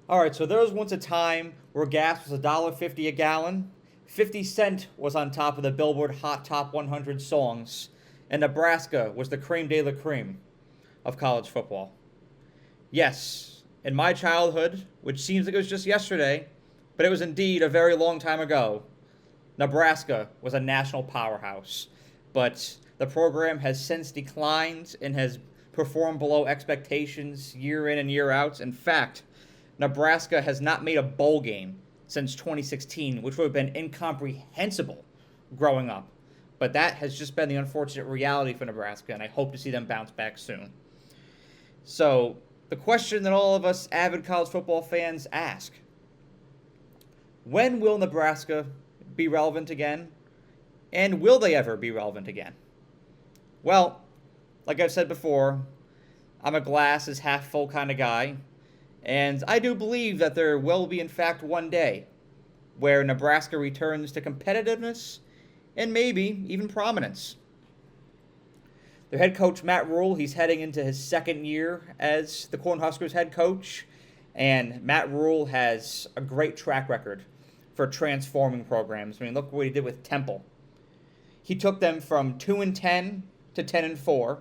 All right, so there was once a time where gas was $1.50 a gallon. 50 Cent was on top of the Billboard Hot Top 100 songs, and Nebraska was the creme de la creme of college football. Yes, in my childhood, which seems like it was just yesterday, but it was indeed a very long time ago, Nebraska was a national powerhouse. But the program has since declined and has performed below expectations year in and year out. In fact, Nebraska has not made a bowl game since 2016, which would have been incomprehensible growing up. But that has just been the unfortunate reality for Nebraska, and I hope to see them bounce back soon. So, the question that all of us avid college football fans ask: when will Nebraska be relevant again? And will they ever be relevant again? Well, like I've said before, I'm a glass is half full kind of guy, and I do believe that there will be, in fact, one day where Nebraska returns to competitiveness and maybe even prominence. Their head coach, Matt Rule, he's heading into his second year as the Cornhuskers head coach, and Matt Rule has a great track record for transforming programs. I mean, look what he did with Temple. He took them from 2-10 to 10-4,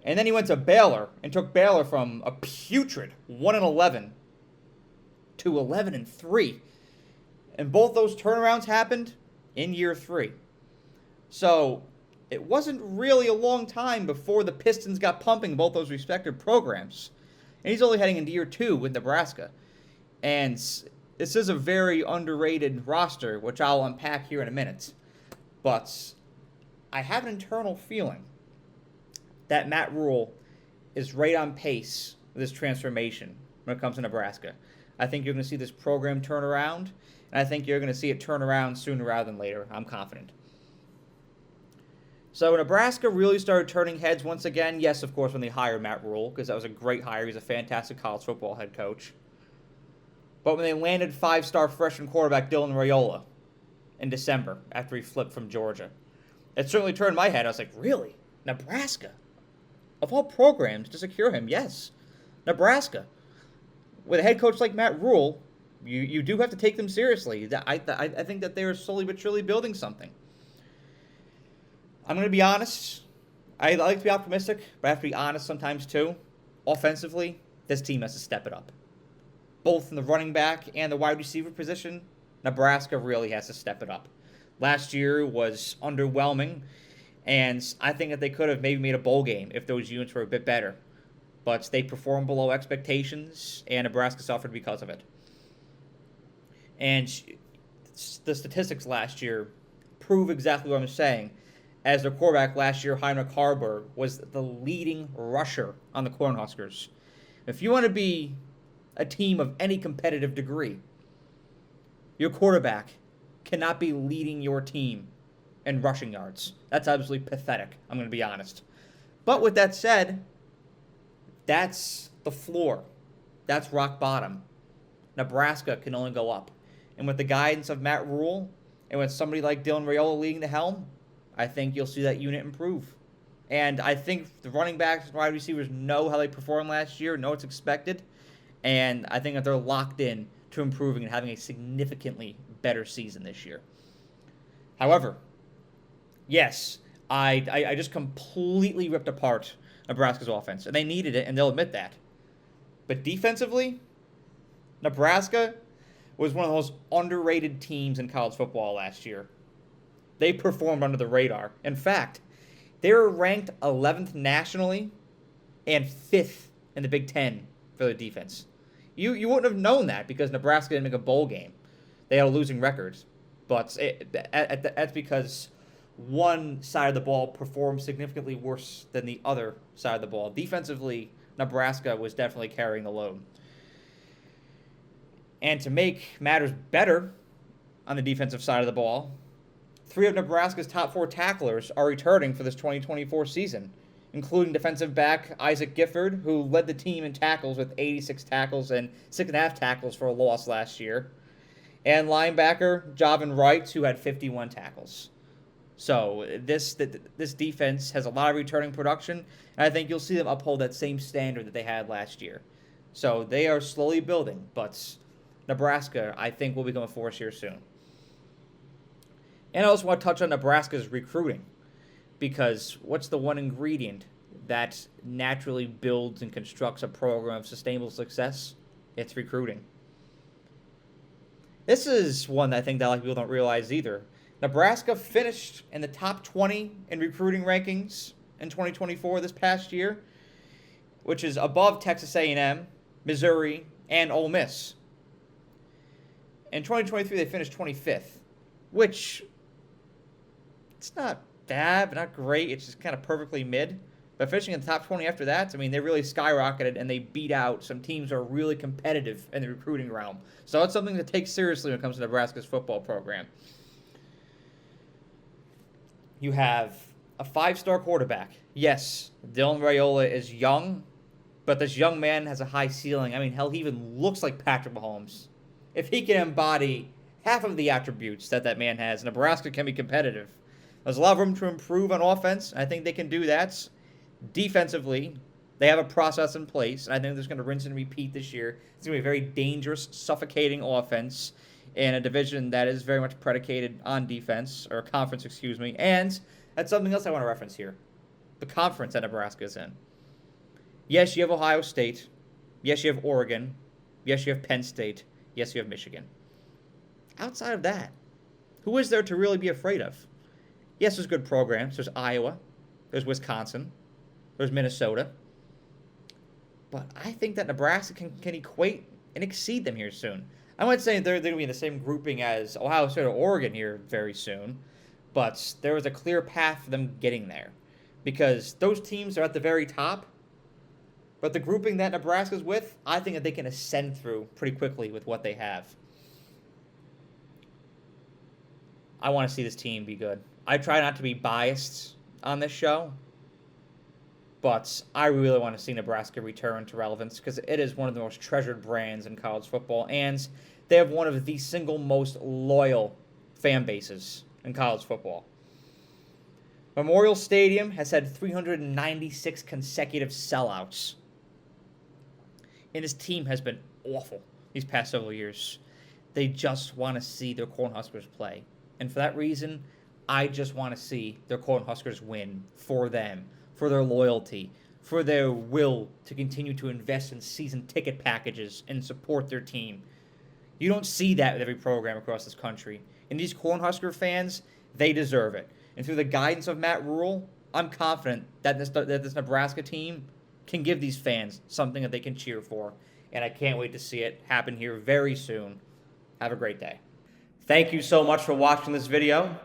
and then he went to Baylor and took Baylor from a putrid 1-11 to 11-3. And both those turnarounds happened in year 3. So it wasn't really a long time before the Pistons got pumping both those respective programs. And he's only heading into year 2 with Nebraska. And this is a very underrated roster, which I'll unpack here in a minute. But I have an internal feeling that Matt Rule is right on pace with this transformation when it comes to Nebraska. I think you're going to see this program turn around, and I think you're going to see it turn around sooner rather than later. I'm confident. So Nebraska really started turning heads once again. Yes, of course, when they hired Matt Rule, because that was a great hire. He's a fantastic college football head coach. But when they landed 5-star freshman quarterback Dylan Raiola in December after he flipped from Georgia, it certainly turned my head. I was like, really? Nebraska? Of all programs to secure him, yes. Nebraska. With a head coach like Matt Rule, you do have to take them seriously. I think that they are slowly but surely building something. I'm going to be honest. I like to be optimistic, but I have to be honest sometimes too. Offensively, this team has to step it up. Both in the running back and the wide receiver position, Nebraska really has to step it up. Last year was underwhelming, and I think that they could have maybe made a bowl game if those units were a bit better. But they performed below expectations, and Nebraska suffered because of it. And the statistics last year prove exactly what I'm saying. As their quarterback last year, Heinrich Haarberg, was the leading rusher on the Cornhuskers. If you want to be a team of any competitive degree, your quarterback cannot be leading your team in rushing yards. That's absolutely pathetic, I'm going to be honest. But with that said, that's the floor. That's rock bottom. Nebraska can only go up. And with the guidance of Matt Rule, and with somebody like Dylan Raiola leading the helm, I think you'll see that unit improve. And I think the running backs and wide receivers know how they performed last year, know what's expected, and I think that they're locked in to improving and having a significantly better season this year. However, yes, I just completely ripped apart Nebraska's offense, and they needed it, and they'll admit that. But defensively, Nebraska was one of the most underrated teams in college football last year. They performed under the radar. In fact, they were ranked 11th nationally and 5th in the Big Ten for their defense. You wouldn't have known that because Nebraska didn't make a bowl game. They had a losing record. But that's because one side of the ball performed significantly worse than the other side of the ball. Defensively, Nebraska was definitely carrying the load. And to make matters better on the defensive side of the ball, 3 of Nebraska's top 4 tacklers are returning for this 2024 season, including defensive back Isaac Gifford, who led the team in tackles with 86 tackles and 6.5 tackles for a loss last year, and linebacker Javin Wright, who had 51 tackles. So this defense has a lot of returning production, and I think you'll see them uphold that same standard that they had last year. So they are slowly building, but Nebraska, I think, will become a force here soon. And I also want to touch on Nebraska's recruiting, because what's the one ingredient that naturally builds and constructs a program of sustainable success? It's recruiting. This is one that I think that a lot of people don't realize either. Nebraska finished in the top 20 in recruiting rankings in 2024 this past year, which is above Texas A&M, Missouri, and Ole Miss. In 2023, they finished 25th, which it's not bad, but not great. It's just kind of perfectly mid. But finishing in the top 20 after that, I mean, they really skyrocketed, and they beat out some teams that are really competitive in the recruiting realm. So it's something to take seriously when it comes to Nebraska's football program. You have a 5-star quarterback. Yes, Dylan Raiola is young, but this young man has a high ceiling. I mean, hell, he even looks like Patrick Mahomes. If he can embody half of the attributes that man has, Nebraska can be competitive. There's a lot of room to improve on offense. I think they can do that. Defensively, they have a process in place, and I think they're just going to rinse and repeat this year. It's going to be a very dangerous, suffocating offense in a division that is very much predicated on defense, or conference, excuse me. And that's something else I want to reference here. The conference that Nebraska is in. Yes, you have Ohio State. Yes, you have Oregon. Yes, you have Penn State. Yes, you have Michigan. Outside of that, who is there to really be afraid of? Yes, there's good programs. There's Iowa. There's Wisconsin. There's Minnesota. But I think that Nebraska can equate and exceed them here soon. I wouldn't say they're going to be in the same grouping as Ohio State or Oregon here very soon, but there was a clear path for them getting there, because those teams are at the very top, but the grouping that Nebraska's with, I think that they can ascend through pretty quickly with what they have. I want to see this team be good. I try not to be biased on this show, but I really want to see Nebraska return to relevance, because it is one of the most treasured brands in college football, and they have one of the single most loyal fan bases in college football. Memorial Stadium has had 396 consecutive sellouts, and his team has been awful these past several years. They just want to see their Cornhuskers play, and for that reason, I just want to see their Cornhuskers win for them, for their loyalty, for their will to continue to invest in season ticket packages and support their team. You don't see that with every program across this country. And these Cornhusker fans, they deserve it. And through the guidance of Matt Rule, I'm confident that this Nebraska team can give these fans something that they can cheer for. And I can't wait to see it happen here very soon. Have a great day. Thank you so much for watching this video.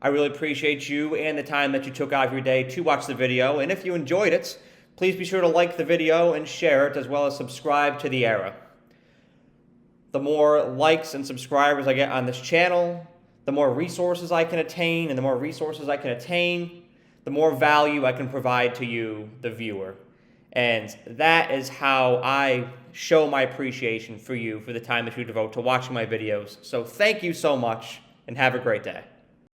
I really appreciate you and the time that you took out of your day to watch the video. And if you enjoyed it, please be sure to like the video and share it, as well as subscribe to The Era. The more likes and subscribers I get on this channel, the more resources I can attain, and the more resources I can attain, the more value I can provide to you, the viewer. And that is how I show my appreciation for you, for the time that you devote to watching my videos. So thank you so much, and have a great day.